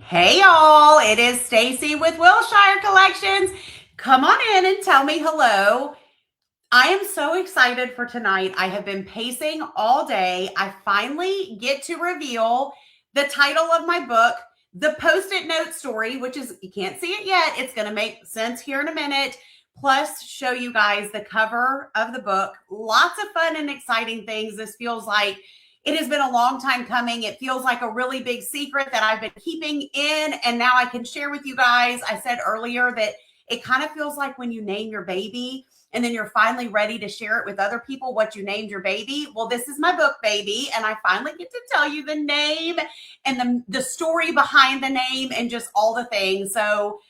Hey y'all, it is Stacy with Wilshire Collections. Come on in and tell me hello. I am so excited for tonight. I have been pacing all day. I finally get to reveal the title of my book, The Post-it Note Story, which is, you can't see it yet. It's going to make sense here in a minute. Plus, show you guys the cover of the book. Lots of fun and exciting things. This feels like it has been a long time coming. It feels like a really big secret that I've been keeping in, and now I can share with you guys. I said earlier that it kind of feels like when you name your baby and then you're finally ready to share it with other people what you named your baby. Well, this is my book, baby, and I finally get to tell you the name and the story behind the name and just all the things. So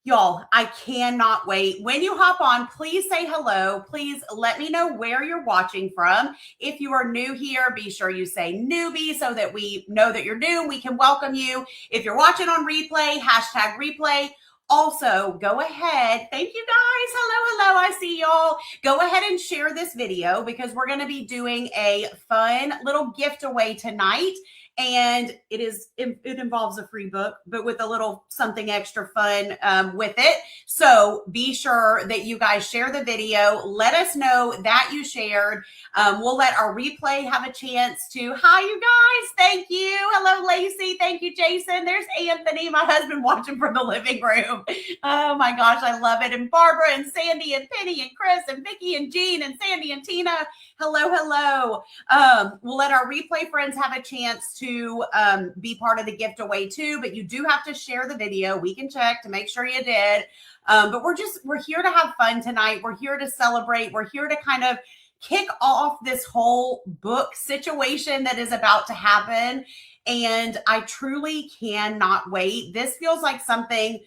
y'all, I cannot wait. When you hop on, please say hello. Please let me know where you're watching from. If you are new here, be sure you say newbie so that we know that you're new. We can welcome you. If you're watching on replay, hashtag replay. Also, go ahead. Thank you guys. Hello. I see y'all. Go ahead and share this video because we're going to be doing a fun little gift away tonight. And it involves a free book, but with a little something extra fun with it. So be sure that you guys share the video. Let us know that you shared. We'll let our replay have a chance to. Hi, you guys. Thank you. Hello, Lacey. Thank you, Jason. There's Anthony, my husband, watching from the living room. Oh my gosh, I love it. And Barbara and Sandy and Penny and Chris and Vicky and Jean and Sandy and Tina. Hello. We'll let our replay friends have a chance to be part of the giveaway too, but you do have to share the video. We can check to make sure you did. But we're here to have fun tonight. We're here to celebrate. We're here to kind of kick off this whole book situation that is about to happen. And I truly cannot wait. This feels like something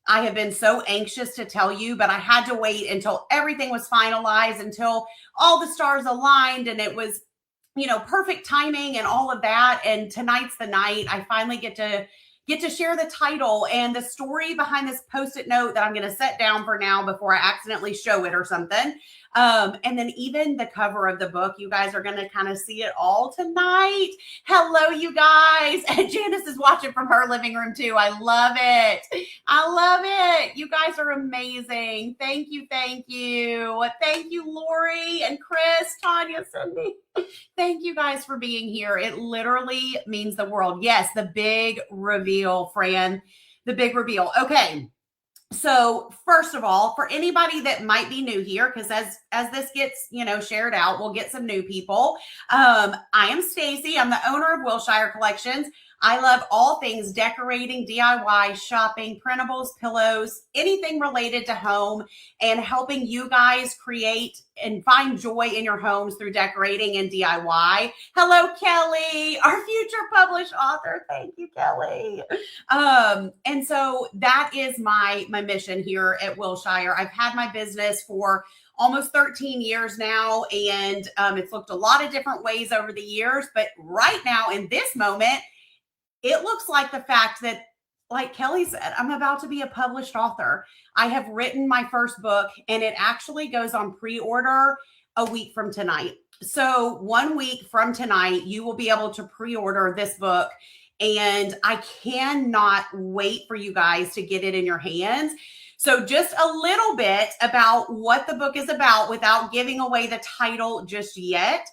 I have been so anxious to tell you, but I had to wait until everything was finalized, until all the stars aligned and it was, perfect timing and all of that. And tonight's the night. I finally get to share the title and the story behind this Post-it note that I'm going to set down for now before I accidentally show it or something. And then even the cover of the book, you guys are going to kind of see it all tonight. Hello, you guys. And Janice is watching from her living room too. I love it. You guys are amazing. Thank you. Thank you, Lori and Chris, Tanya, Cindy. Thank you guys for being here. It literally means the world. Yes, the big reveal, Fran. The big reveal. Okay. So first of all, for anybody that might be new here, because as this gets shared out, we'll get some new people. I am Stacy. I'm the owner of Wilshire Collections. I love all things decorating, DIY, shopping, printables, pillows, anything related to home, and helping you guys create and find joy in your homes through decorating and DIY. Hello, Kelly, our future published author. Thank you, Kelly. And so that is my mission here at Wilshire. I've had my business for almost 13 years now, and it's looked a lot of different ways over the years. But right now, in this moment, it looks like the fact that, like Kelly said, I'm about to be a published author. I have written my first book, and it actually goes on pre-order a week from tonight. So 1 week from tonight, you will be able to pre-order this book. And I cannot wait for you guys to get it in your hands. So just a little bit about what the book is about without giving away the title just yet.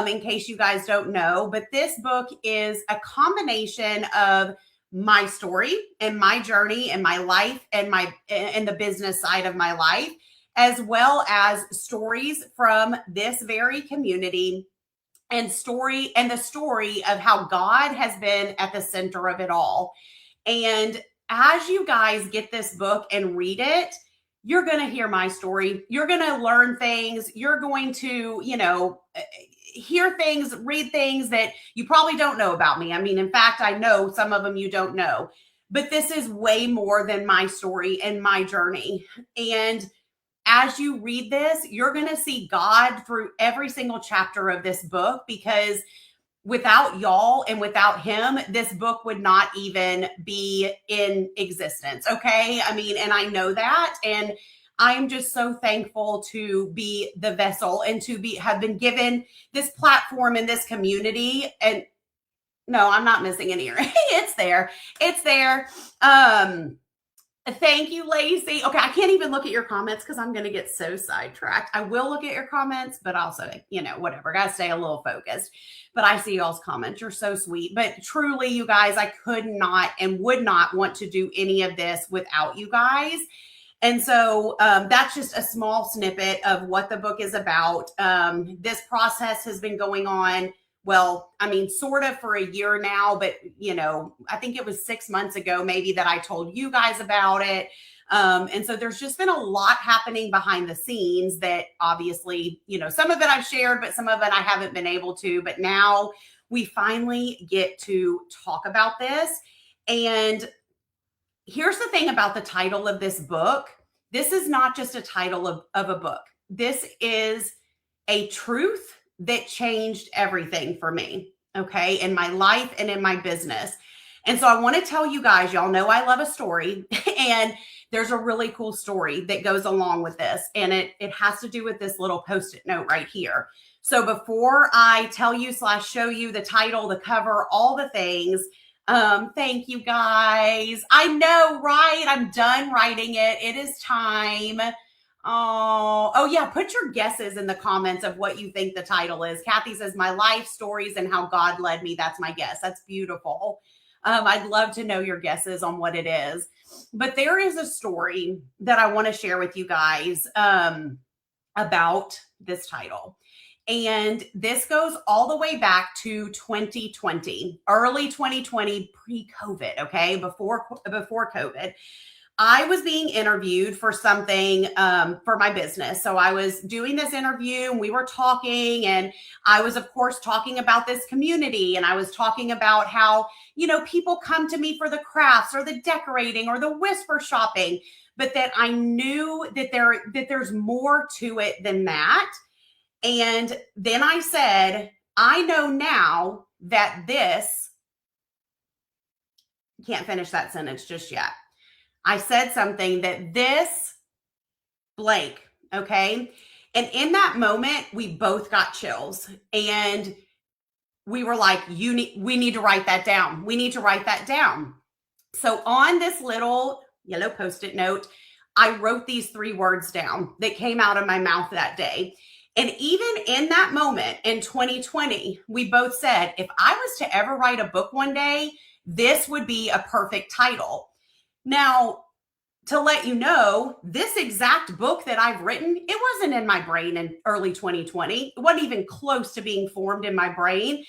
In case you guys don't know, but this book is a combination of my story and my journey and my life and the business side of my life, as well as stories from this very community and the story of how God has been at the center of it all. And as you guys get this book and read it, you're going to hear my story. You're going to learn things. You're going to, hear things, read things that you probably don't know about me. I mean, in fact, I know some of them you don't know, but this is way more than my story and my journey. And as you read this, you're going to see God through every single chapter of this book, because without y'all and without him, this book would not even be in existence. Okay. I mean, and I know that. And I'm just so thankful to be the vessel and to have been given this platform in this community. And No, I'm not missing an ear. It's there. It's there. Thank you, Lacey. Okay, I can't even look at your comments because I'm going to get so sidetracked. I will look at your comments, but also, whatever. Got to stay a little focused. But I see y'all's comments. You're so sweet. But truly, you guys, I could not and would not want to do any of this without you guys. And so that's just a small snippet of what the book is about. This process has been going on, well, I mean, sort of for a year now, but, I think it was 6 months ago maybe that I told you guys about it. And so there's just been a lot happening behind the scenes that obviously, some of it I've shared, but some of it I haven't been able to. But now we finally get to talk about this. And here's the thing about the title of this book. This is not just a title of a book. This is a truth that changed everything for me, okay, in my life and in my business. And so I want to tell you guys, y'all know I love a story, and there's a really cool story that goes along with this. And it has to do with this little Post-it note right here. So before I tell you / show you the title, the cover, all the things, thank you guys. I know, right? I'm done writing it. It is time. Oh yeah. Put your guesses in the comments of what you think the title is. Kathy says, My Life Stories and How God Led Me. That's my guess. That's beautiful. I'd love to know your guesses on what it is. But there is a story that I want to share with you guys about this title. And this goes all the way back to 2020, early 2020, pre-COVID, okay, before COVID. I was being interviewed for something for my business. So I was doing this interview and we were talking, and I was, of course, talking about this community. And I was talking about how, people come to me for the crafts or the decorating or the whisper shopping, but that I knew that there's more to it than that. And then I said, I know now that this, can't finish that sentence just yet. I said something that this blank, okay? And in that moment, we both got chills, and we were like, we need to write that down. We need to write that down. So on this little yellow Post-it note, I wrote these 3 words down that came out of my mouth that day. And even in that moment in 2020, we both said, if I was to ever write a book one day, this would be a perfect title. Now, to let you know, this exact book that I've written, it wasn't in my brain in early 2020. It wasn't even close to being formed in my brain.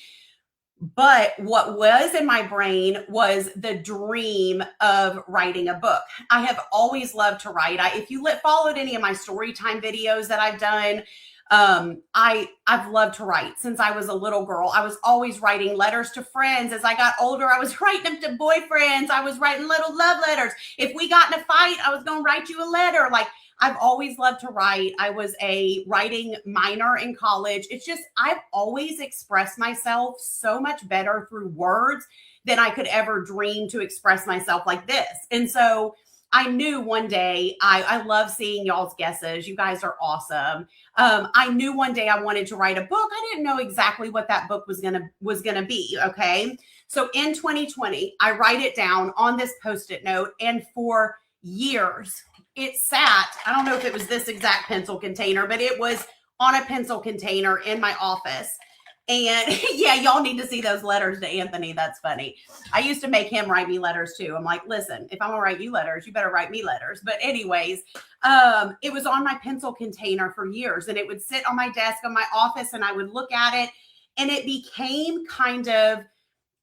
But what was in my brain was the dream of writing a book. I have always loved to write. If you followed any of my story time videos that I've done, I've loved to write since I was a little girl. I was always writing letters to friends. As I got older, I was writing them to boyfriends. I was writing little love letters. If we got in a fight, I was going to write you a letter. Like, I've always loved to write. I was a writing minor in college. It's just, I've always expressed myself so much better through words than I could ever dream to express myself like this. And so I knew one day, I love seeing y'all's guesses. You guys are awesome. I knew one day I wanted to write a book. I didn't know exactly what that book was gonna be. Okay. So in 2020, I write it down on this Post-it note, and for years it sat. I don't know if it was this exact pencil container, but it was on a pencil container in my office. And yeah, y'all need to see those letters to Anthony. That's funny. I used to make him write me letters too. I'm like, listen, if I'm gonna write you letters, you better write me letters. But anyways, it was on my pencil container for years, and it would sit on my desk in my office, and I would look at it, and it became kind of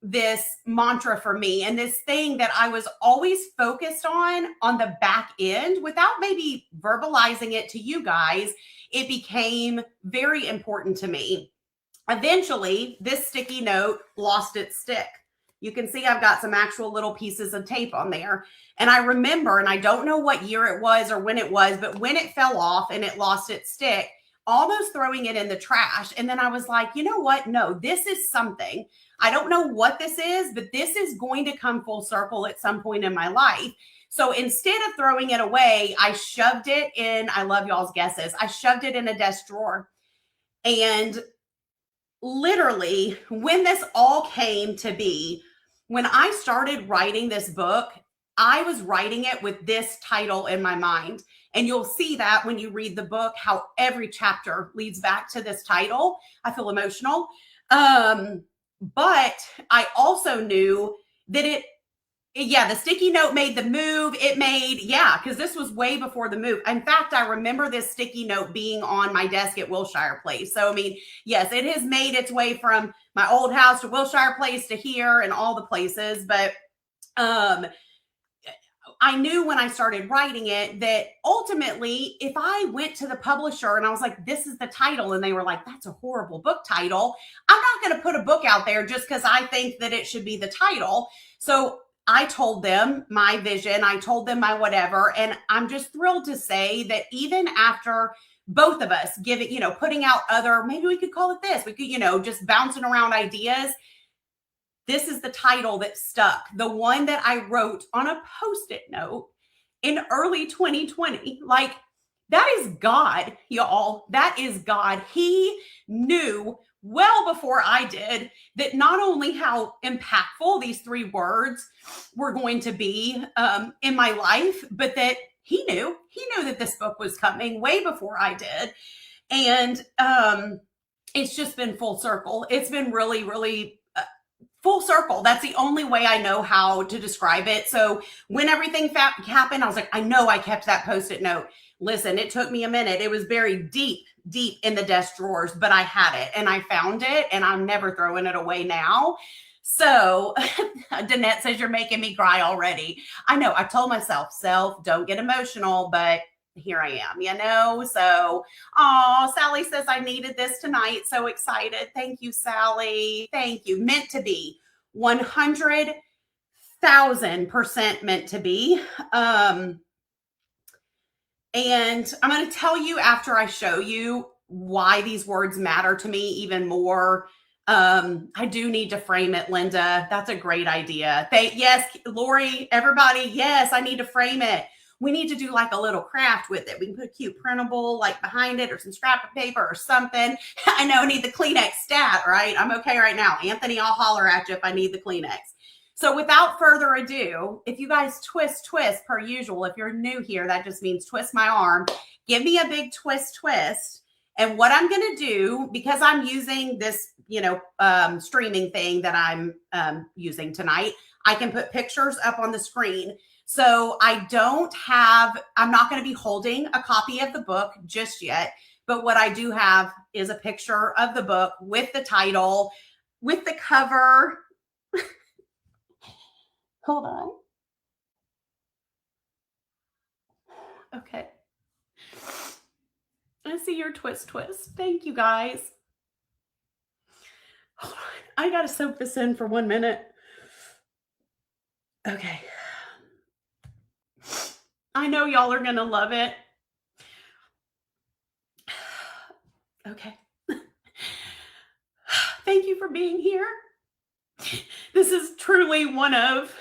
this mantra for me, and this thing that I was always focused on the back end without maybe verbalizing it to you guys. It became very important to me. Eventually, this sticky note lost its stick. You can see I've got some actual little pieces of tape on there. And I remember, and I don't know what year it was or when it was, but when it fell off and it lost its stick, almost throwing it in the trash. And then I was like, you know what? No, this is something. I don't know what this is, but this is going to come full circle at some point in my life. So instead of throwing it away, I shoved it in, I love y'all's guesses, I shoved it in a desk drawer. And literally, when this all came to be, when I started writing this book, I was writing it with this title in my mind. And you'll see that when you read the book, how every chapter leads back to this title. I feel emotional. But I also knew that the sticky note made the move. It made, because this was way before the move. In fact, I remember this sticky note being on my desk at Wilshire Place. So, I mean, yes, it has made its way from my old house to Wilshire Place to here and all the places. But I knew when I started writing it that ultimately, if I went to the publisher and I was like, this is the title, and they were like, that's a horrible book title, I'm not going to put a book out there just because I think that it should be the title. So I told them my vision, I told them my whatever, and I'm just thrilled to say that even after both of us putting out other, maybe we could call it this, we could, just bouncing around ideas, this is the title that stuck. The one that I wrote on a Post-it note in early 2020. Like, that is God, y'all. That is God. He knew well before I did that not only how impactful these 3 words were going to be in my life, but that he knew that this book was coming way before I did. And it's just been full circle. It's been really, really full circle. That's the only way I know how to describe it. So when everything happened, I was like, I know I kept that Post-it note. Listen, it took me a minute. It was buried deep in the desk drawers, but I had it and I found it and I'm never throwing it away now. So Danette says, you're making me cry already. I know. I told myself, don't get emotional, but here I am, So, Sally says I needed this tonight. So excited. Thank you, Sally. Thank you. Meant to be. 100,000% meant to be. And I'm going to tell you after I show you why these words matter to me even more. I do need to frame it, Linda. That's a great idea. Yes, Lori, everybody. Yes, I need to frame it. We need to do like a little craft with it. We can put a cute printable like behind it or some scrap of paper or something. I know I need the Kleenex stat, right? I'm okay right now. Anthony, I'll holler at you if I need the Kleenex. So without further ado, if you guys twist per usual, if you're new here, that just means twist my arm. Give me a big twist. And what I'm going to do, because I'm using this, streaming thing that I'm using tonight, I can put pictures up on the screen. So I'm not going to be holding a copy of the book just yet, but what I do have is a picture of the book with the title, with the cover. Hold on. Okay. I see your twist. Thank you, guys. Hold on. I got to soak this in for 1 minute. Okay. I know y'all are going to love it. Okay. Thank you for being here. This is truly one of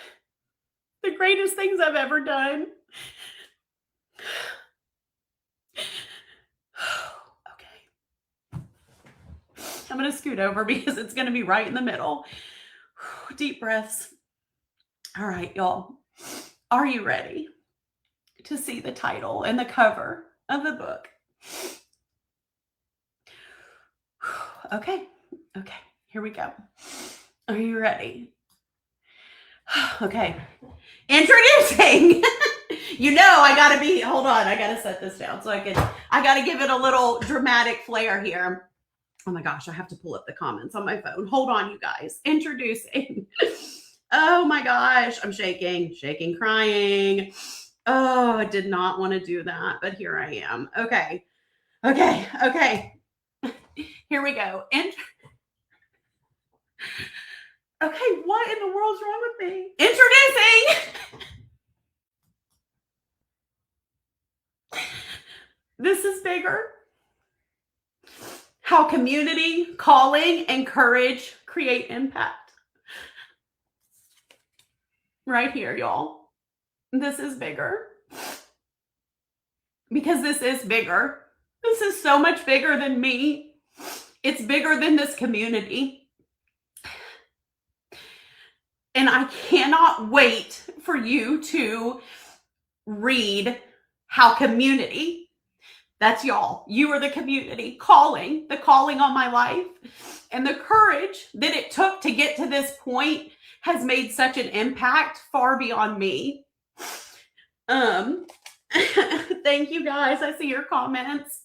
the greatest things I've ever done. Okay. I'm going to scoot over because it's going to be right in the middle. Deep breaths. All right, y'all. Are you ready to see the title and the cover of the book? Okay. Here we go. Are you ready? Okay. Introducing. Hold on. I got to set this down so I got to give it a little dramatic flair here. Oh my gosh, I have to pull up the comments on my phone. Hold on, you guys. Introducing. Oh my gosh, I'm shaking, crying. Oh, I did not want to do that, but here I am. Okay. Here we go. Okay, what in the world's wrong with me? Introducing. This is bigger. How community, calling, and courage create impact. Right here, y'all. This is bigger. Because this is bigger. This is so much bigger than me. It's bigger than this community. And I cannot wait for you to read how community, that's y'all, you are the community calling, the calling on my life, and the courage that it took to get to this point has made such an impact far beyond me. Thank you guys. I see your comments.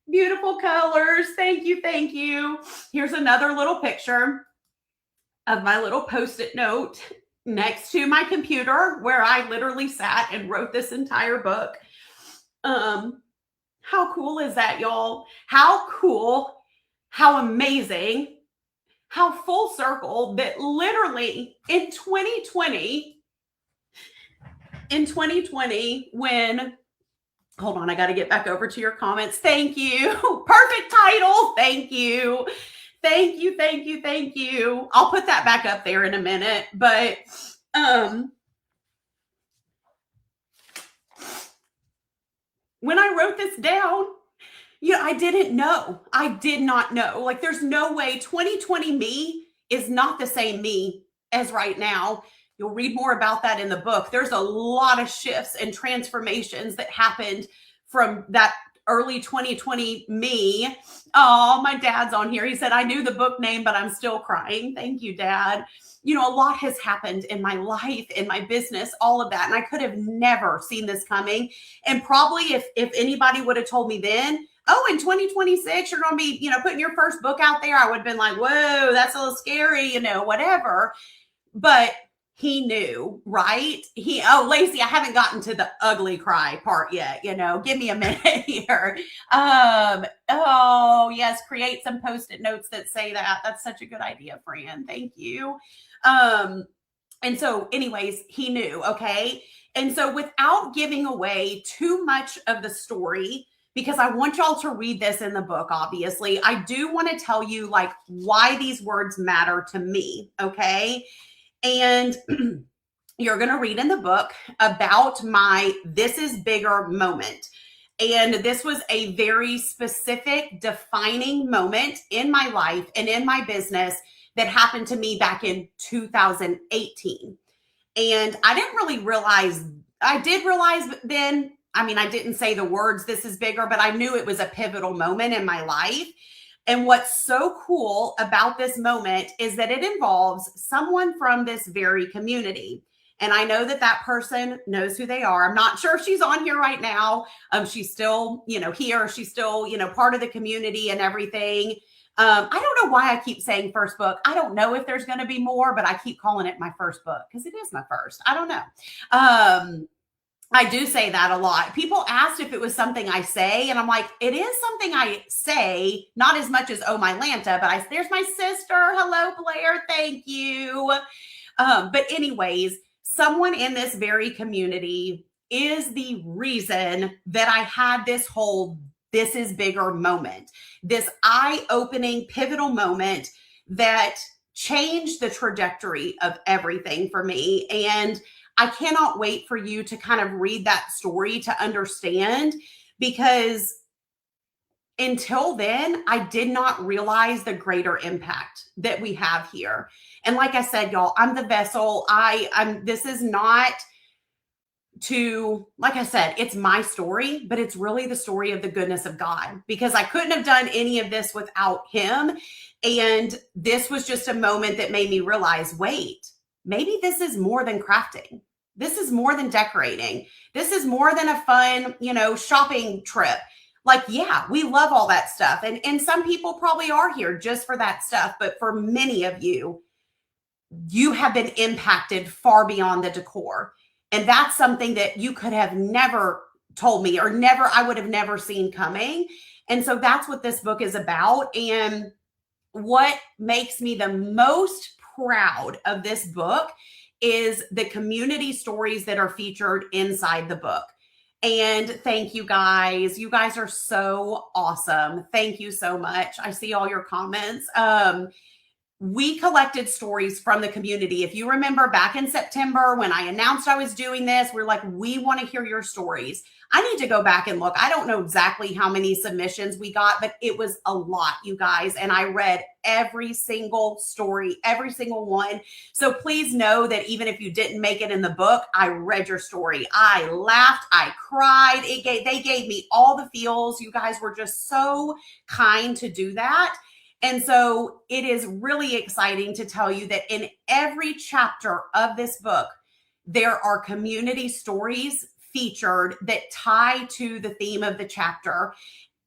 Beautiful colors. Thank you. Thank you. Here's another little picture of my little Post-it note next to my computer where I literally sat and wrote this entire book. How cool is that, y'all? How cool, how amazing, how full circle that literally in 2020, when, hold on, I got to get back over to your comments. Thank you. Perfect title. Thank you. Thank you, thank you, thank you. I'll put that back up there in a minute, but when I wrote this down, I didn't know. I did not know. Like, there's no way 2020 me is not the same me as right now. You'll read more about that in the book. There's a lot of shifts and transformations that happened from that early 2020 me. Oh, my dad's on here. He said, I knew the book name, but I'm still crying. Thank you, Dad. A lot has happened in my life, in my business, all of that. And I could have never seen this coming. And probably if anybody would have told me then, oh, in 2026, you're going to be, putting your first book out there, I would have been like, whoa, that's a little scary, whatever. But he knew, right? Lacey, I haven't gotten to the ugly cry part yet. Give me a minute here. Oh yes, create some Post-it notes that say that. That's such a good idea, Fran. Thank you. And so anyways, he knew. Okay. And so without giving away too much of the story, because I want y'all to read this in the book, obviously, I do want to tell you like why these words matter to me. Okay. And you're going to read in the book about my this is bigger moment. And this was a very specific defining moment in my life and in my business that happened to me back in 2018. And I didn't really realize, I did realize then, I didn't say the words, this is bigger, but I knew it was a pivotal moment in my life. And what's so cool about this moment is that it involves someone from this very community. And I know that person knows who they are. I'm not sure if she's on here right now. She's still, here. She's still, part of the community and everything. I don't know why I keep saying first book. I don't know if there's going to be more, but I keep calling it my first book because it is my first. I don't know. I do say that a lot. People asked if it was something I say, and I'm like, it is something I say, not as much as, oh, my Lanta, but there's my sister. Hello, Blair. Thank you. But anyways, someone in this very community is the reason that I had this whole this is bigger moment, this eye-opening pivotal moment that changed the trajectory of everything for me. And I cannot wait for you to kind of read that story to understand, because until then, I did not realize the greater impact that we have here. And like I said, y'all, I'm the vessel. This is not to, like I said, it's my story, but it's really the story of the goodness of God, because I couldn't have done any of this without him. And this was just a moment that made me realize, wait, maybe this is more than crafting. This is more than decorating. This is more than a fun, shopping trip. Like, yeah, we love all that stuff. And some people probably are here just for that stuff. But for many of you, you have been impacted far beyond the decor. And that's something that you could have never told me, or I would have never seen coming. And so that's what this book is about. And what makes me the most proud of this book is the community stories that are featured inside the book. And thank you guys. You guys are so awesome. Thank you so much. I see all your comments. we collected stories from the community. If you remember back in September when I announced I was doing this, we're like, we want to hear your stories. I need to go back and look. I don't know exactly how many submissions we got, but it was a lot, you guys. And I read every single story, every single one. So please know that even if you didn't make it in the book, I read your story. I laughed, I cried. They gave me all the feels. You guys were just so kind to do that. And so it is really exciting to tell you that in every chapter of this book, there are community stories featured that tie to the theme of the chapter.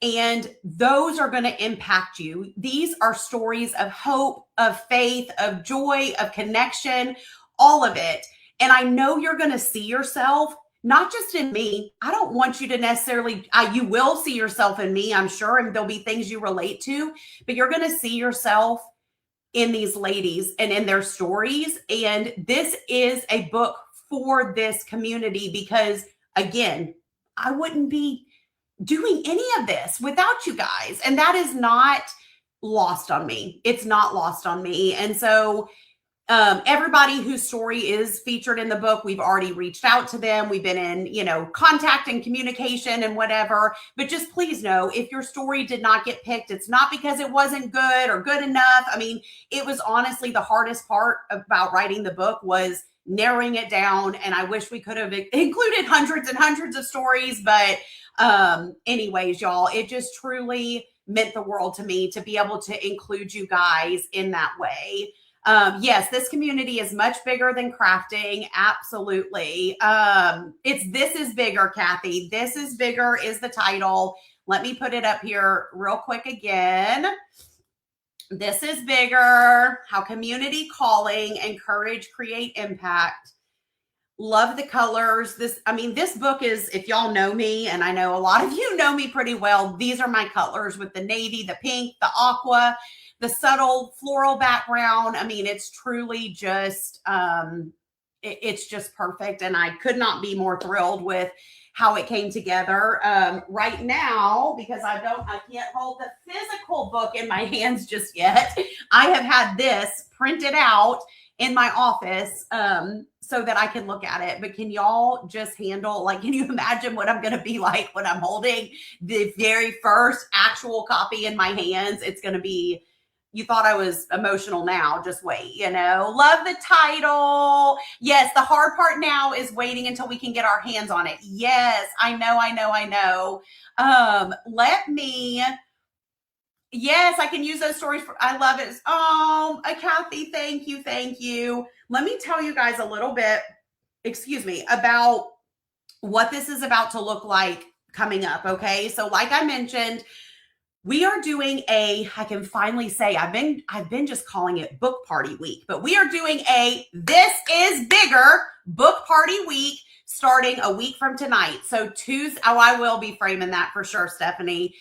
And those are going to impact you. These are stories of hope, of faith, of joy, of connection, all of it. And I know you're going to see yourself, not just in me. I don't want you to necessarily, you will see yourself in me, I'm sure, and there'll be things you relate to, but you're going to see yourself in these ladies and in their stories. And this is a book for this community because, again, I wouldn't be doing any of this without you guys. And that is not lost on me. It's not lost on me. And so everybody whose story is featured in the book, we've already reached out to them. We've been in, contact and communication and whatever. But just please know, if your story did not get picked, it's not because it wasn't good or good enough. I mean, it was honestly the hardest part about writing the book was narrowing it down. And I wish we could have included hundreds and hundreds of stories. But anyways, y'all, it just truly meant the world to me to be able to include you guys in that way. Yes, this community is much bigger than crafting. Absolutely. This is bigger, Kathy. This is bigger is the title. Let me put it up here real quick again. This is bigger. How community calling, encourage, create impact. Love the colors. This book is, if y'all know me, and I know a lot of you know me pretty well, these are my colors with the navy, the pink, the aqua, the subtle floral background. I mean, it's truly just, it's just perfect. And I could not be more thrilled with how it came together. Right now, because I can't hold the physical book in my hands just yet. I have had this printed out in my office, so that I can look at it. But can y'all just handle, can you imagine what I'm going to be like when I'm holding the very first actual copy in my hands? It's going to be, you thought I was emotional now, just wait, Love the title. Yes, the hard part now is waiting until we can get our hands on it. Yes, I know. Yes, I can use those stories. I love it. Kathy, thank you. Let me tell you guys a little bit, about what this is about to look like coming up. Okay. So like I mentioned, we are doing I can finally say, I've been just calling it book party week, but we are doing this is bigger book party week starting a week from tonight. So Tuesday, I will be framing that for sure, Stephanie.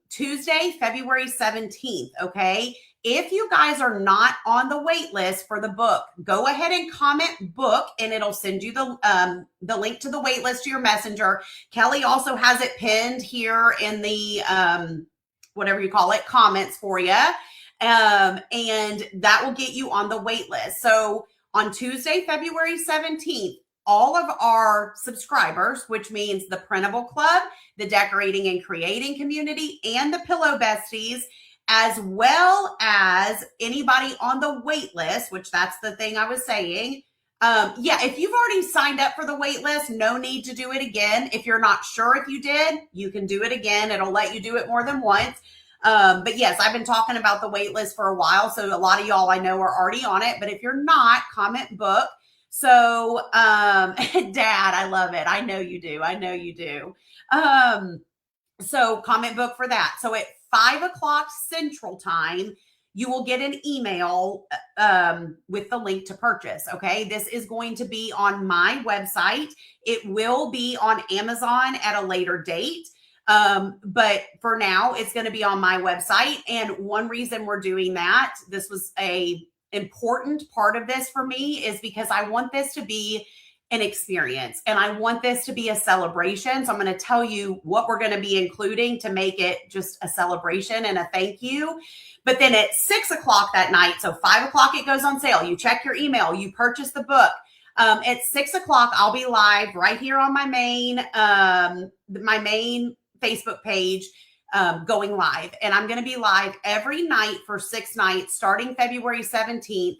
Tuesday, February 17th. Okay. If you guys are not on the wait list for the book, go ahead and comment book and it'll send you the link to the wait list to your messenger. Kelly also has it pinned here in the, whatever you call it, comments for you. And that will get you on the wait list. So on Tuesday, February 17th, all of our subscribers, which means the Printable Club, the Decorating and Creating Community, and the Pillow Besties, as well as anybody on the wait list, which that's the thing I was saying. If you've already signed up for the wait list, no need to do it again. If you're not sure if you did, you can do it again. It'll let you do it more than once. But yes, I've been talking about the wait list for a while. So a lot of y'all I know are already on it. But if you're not, comment book. So, Dad, I love it. I know you do. So comment book for that. So at 5:00 Central Time, you will get an email with the link to purchase. Okay. This is going to be on my website. It will be on Amazon at a later date. But for now, it's going to be on my website. And one reason we're doing that, this was a important part of this for me, is because I want this to be an experience. And I want this to be a celebration. So I'm going to tell you what we're going to be including to make it just a celebration and a thank you. But then at 6 o'clock that night, so 5 o'clock it goes on sale. You check your email, you purchase the book. At 6 o'clock, I'll be live right here on my main Facebook page, going live. And I'm going to be live every night for 6 nights, starting February 17th.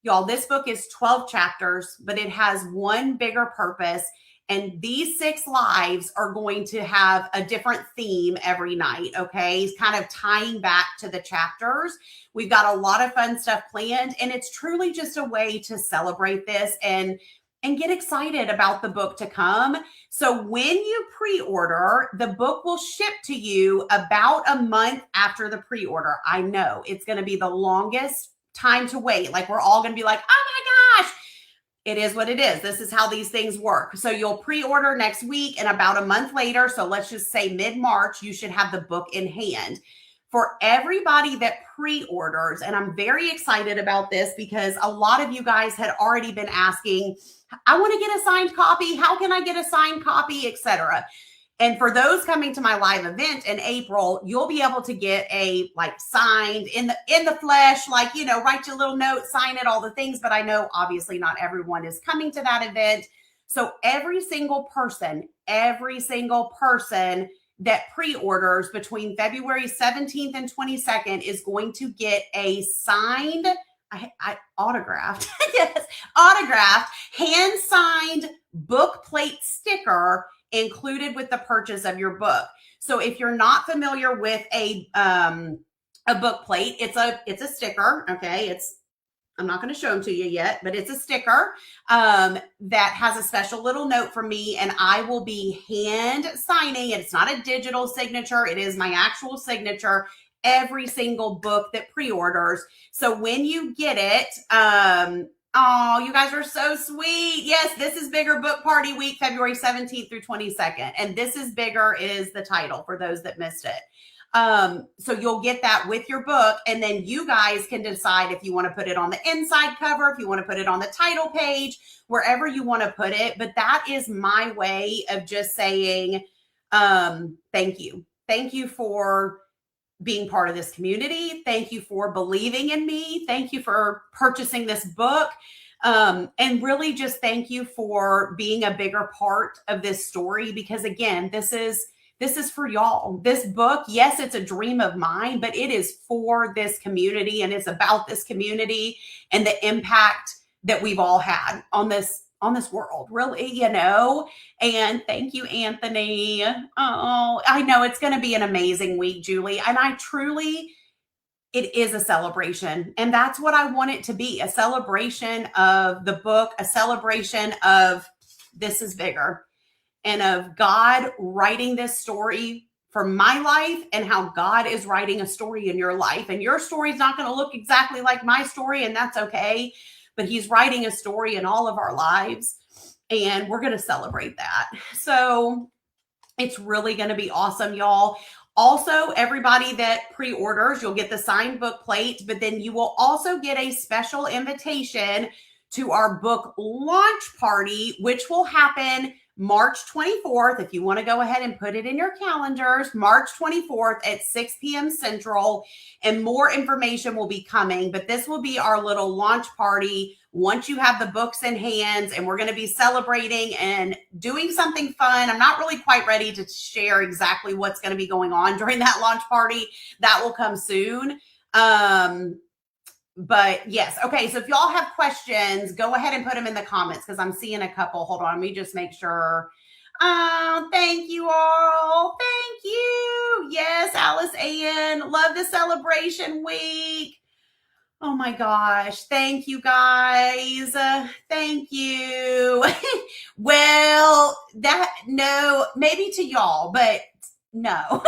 Y'all, this book is 12 chapters, but it has one bigger purpose. And these 6 lives are going to have a different theme every night, okay? It's kind of tying back to the chapters. We've got a lot of fun stuff planned, and it's truly just a way to celebrate this and get excited about the book to come. So when you pre-order, the book will ship to you about a month after the pre-order. I know it's going to be the longest time to wait. Like, we're all going to be like, oh my gosh. It is what it is. This is how these things work. So you'll pre-order next week, and about a month later, so let's just say mid-March, you should have the book in hand. For everybody that pre-orders, and I'm very excited about this because a lot of you guys had already been asking, I want to get a signed copy. How can I get a signed copy, etc. And for those coming to my live event in April, you'll be able to get a signed in the flesh, write you a little note, sign it, all the things. But I know obviously not everyone is coming to that event. So every single person that pre-orders between February 17th and 22nd is going to get a signed, autographed, yes, autographed, hand-signed book plate sticker included with the purchase of your book. So if you're not familiar with a book plate, it's a sticker. Okay. I'm not going to show them to you yet, but it's a sticker that has a special little note from me, and I will be hand signing. It's not a digital signature. It is my actual signature. Every single book that pre-orders. So when you get it, oh, you guys are so sweet. Yes, This is Bigger Book Party Week, February 17th through 22nd. And This is Bigger is the title for those that missed it. So you'll get that with your book, and then you guys can decide if you want to put it on the inside cover, if you want to put it on the title page, wherever you want to put it. But that is my way of just saying, thank you. Thank you for being part of this community. Thank you for believing in me. Thank you for purchasing this book. And really just thank you for being a bigger part of this story, because again, this is for y'all. This book, yes, it's a dream of mine, but it is for this community, and it's about this community and the impact that we've all had on this world, really, and thank you, Anthony. Oh, I know it's going to be an amazing week, Julie. And it is a celebration. And that's what I want it to be, a celebration of the book, a celebration of This is Bigger, and of God writing this story for my life, and how God is writing a story in your life. And your story is not going to look exactly like my story, and that's okay. But he's writing a story in all of our lives, and we're going to celebrate that. So it's really going to be awesome, y'all. Also, everybody that pre-orders, you'll get the signed book plate, but then you will also get a special invitation to our book launch party, which will happen March 24th. If you want to go ahead and put it in your calendars, March 24th at 6 p.m. Central, and more information will be coming. But this will be our little launch party once you have the books in hands, and we're going to be celebrating and doing something fun. I'm not really quite ready to share exactly what's going to be going on during that launch party. That will come soon. But yes. Okay. So if y'all have questions, go ahead and put them in the comments, because I'm seeing a couple. Hold on. Let me just make sure. Oh, thank you all. Thank you. Yes. Alice Ann. Love the celebration week. Oh my gosh. Thank you guys. Thank you. Well, maybe to y'all, but no,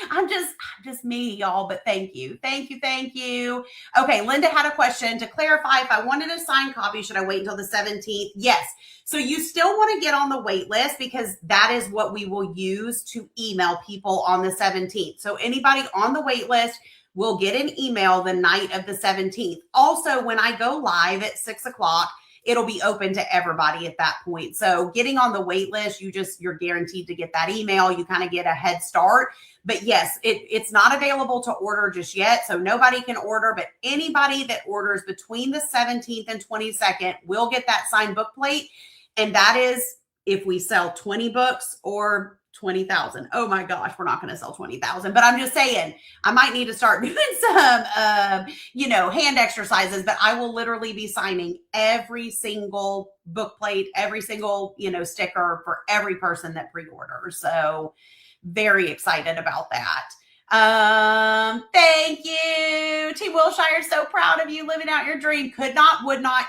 I'm just me, y'all, but thank you. Thank you. Thank you. Okay. Linda had a question to clarify. If I wanted a signed copy, should I wait until the 17th? Yes. So you still want to get on the wait list, because that is what we will use to email people on the 17th. So anybody on the wait list will get an email the night of the 17th. Also, when I go live at 6 o'clock, it'll be open to everybody at that point. So getting on the wait list, you're guaranteed to get that email. You kind of get a head start. But yes, it's not available to order just yet. So nobody can order, but anybody that orders between the 17th and 22nd will get that signed book plate. And that is if we sell 20 books or 20,000. Oh my gosh, we're not going to sell 20,000, but I'm just saying I might need to start doing some, hand exercises, but I will literally be signing every single book plate, every single, sticker for every person that pre-orders. So very excited about that. Thank you. Team Wilshire, so proud of you living out your dream. Could not, would not,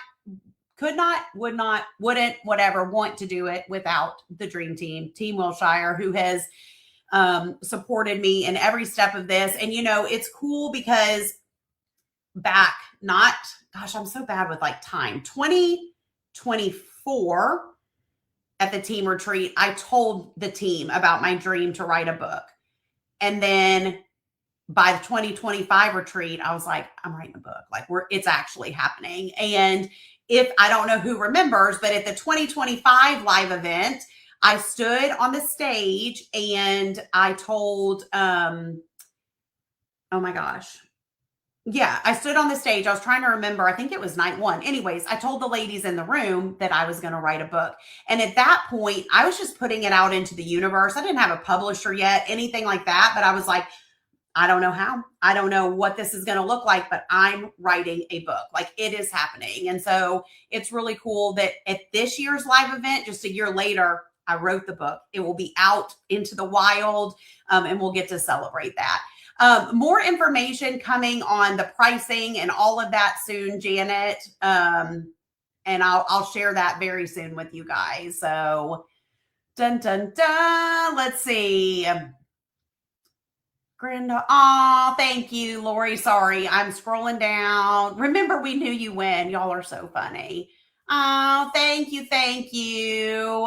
wouldn't, whatever, want to do it without the dream team, Team Wilshire, who has supported me in every step of this. And, it's cool because I'm so bad with time, 2024 at the team retreat, I told the team about my dream to write a book. And then by the 2025 retreat, I was like, I'm writing a book. It's actually happening. And if I don't know who remembers, but at the 2025 live event, I stood on the stage and I told, oh my gosh. Yeah, I stood on the stage. I was trying to remember. I think it was night one. Anyways, I told the ladies in the room that I was going to write a book. And at that point, I was just putting it out into the universe. I didn't have a publisher yet, anything like that. But I was like, I don't know how. I don't know what this is going to look like, but I'm writing a book. It is happening. And so it's really cool that at this year's live event, just a year later, I wrote the book. It will be out into the wild, and we'll get to celebrate that. More information coming on the pricing and all of that soon, Janet. And I'll share that very soon with you guys. So dun, dun, dun. Let's see. Brenda. Oh, thank you, Lori. Sorry, I'm scrolling down. Remember, we knew you win. Y'all are so funny. Oh, thank you. Thank you.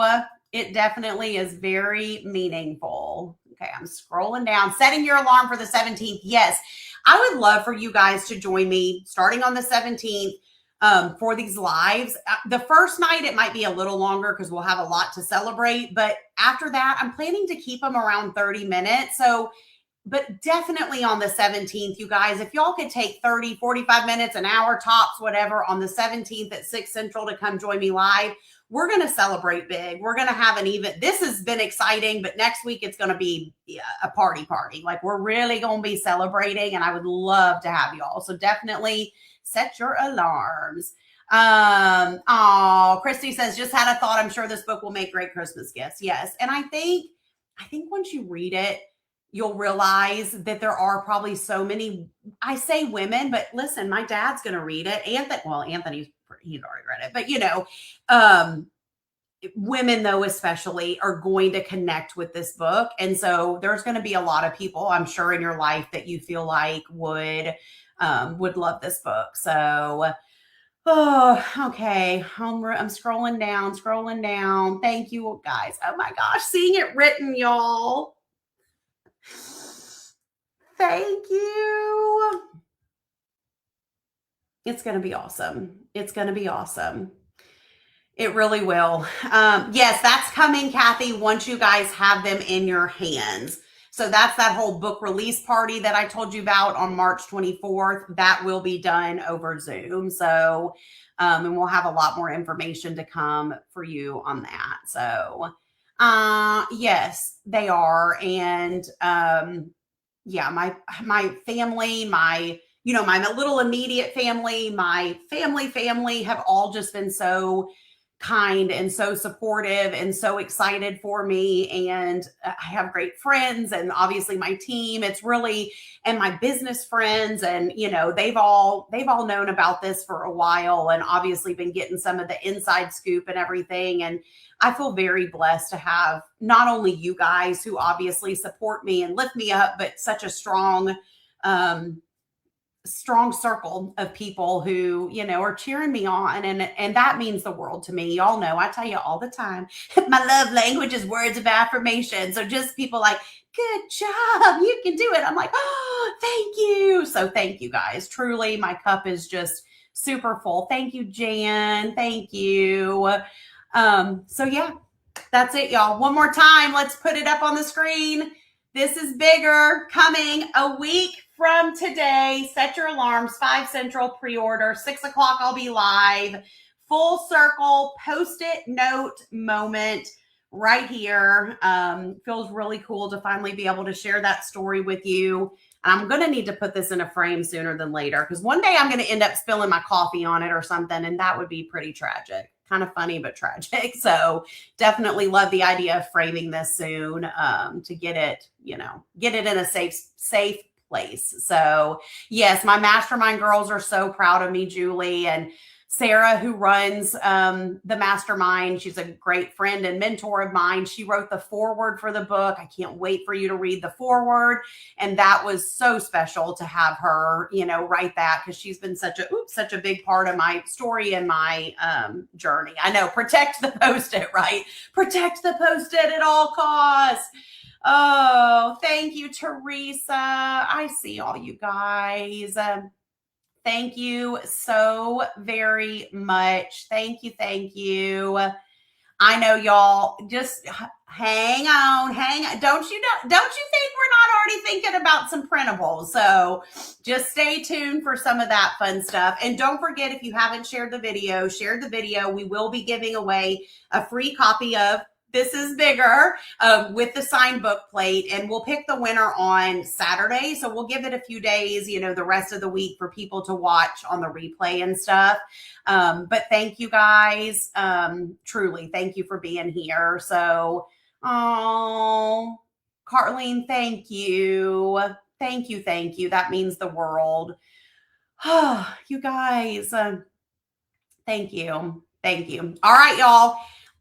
It definitely is very meaningful. Okay, I'm scrolling down. Setting your alarm for the 17th. Yes, I would love for you guys to join me starting on the 17th for these lives. The first night, it might be a little longer because we'll have a lot to celebrate. But after that, I'm planning to keep them around 30 minutes. So, but definitely on the 17th, you guys, if y'all could take 30, 45 minutes, an hour tops, whatever, on the 17th at 6 Central to come join me live. We're going to celebrate big. We're going to have an event. This has been exciting, but next week it's going to be a party. We're really going to be celebrating, and I would love to have y'all. So definitely set your alarms. Christy says, just had a thought. I'm sure this book will make great Christmas gifts. Yes. And I think once you read it, you'll realize that there are probably so many, I say women, but listen, my dad's going to read it. Anthony's he's already read it, but women though, especially are going to connect with this book. And so there's going to be a lot of people, I'm sure, in your life that you feel like would love this book. So, okay. I'm scrolling down. Thank you guys. Oh my gosh. Seeing it written, y'all. Thank you. It's going to be awesome. It's going to be awesome. It really will. Yes, that's coming, Kathy, once you guys have them in your hands. So that's that whole book release party that I told you about on March 24th. That will be done over Zoom. So, and we'll have a lot more information to come for you on that. So, yes, they are. And, yeah, my family, my little immediate family, my family have all just been so kind and so supportive and so excited for me. And I have great friends, and obviously my team, and my business friends, and, they've all known about this for a while, and obviously been getting some of the inside scoop and everything. And I feel very blessed to have not only you guys who obviously support me and lift me up, but such a strong circle of people who, are cheering me on. And that means the world to me. Y'all know, I tell you all the time, my love language is words of affirmation. So just people like, good job, you can do it. I'm like, oh, thank you. So thank you guys. Truly, my cup is just super full. Thank you, Jan. Thank you. So yeah, that's it, y'all. One more time. Let's put it up on the screen. This is bigger, coming a week from today. Set your alarms, 5 Central pre-order, 6 o'clock I'll be live. Full circle, post-it note moment right here. Feels really cool to finally be able to share that story with you. And I'm going to need to put this in a frame sooner than later because one day I'm going to end up spilling my coffee on it or something, and that would be pretty tragic. Kind of funny, but tragic. So definitely love the idea of framing this soon to get it, get it in a safe place. So yes, my mastermind girls are so proud of me, Julie, and Sarah, who runs the mastermind. She's a great friend and mentor of mine. She wrote the foreword for the book. I can't wait for you to read the foreword. And that was so special to have her, write that because she's been such a big part of my story and my journey. I know, protect the Post-it, right? Protect the Post-it at all costs. Oh, thank you, Teresa. I see all you guys. Thank you so very much. Thank you. Thank you. I know y'all just hang on. Don't you think we're not already thinking about some printables? So just stay tuned for some of that fun stuff. And don't forget, if you haven't shared the video, share the video. We will be giving away a free copy of This Is Bigger with the signed book plate, and we'll pick the winner on Saturday. So we'll give it a few days, the rest of the week for people to watch on the replay and stuff. But thank you guys. Truly, thank you for being here. So, Carlene, thank you. Thank you. That means the world. You guys, thank you. All right, y'all.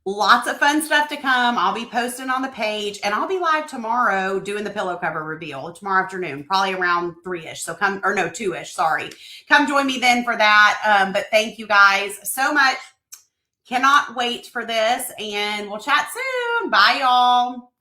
Lots of fun stuff to come. I'll be posting on the page, and I'll be live tomorrow doing the pillow cover reveal tomorrow afternoon, probably around 3-ish. So 2-ish. Sorry. Come join me then for that. But thank you guys so much. Cannot wait for this, and we'll chat soon. Bye, y'all.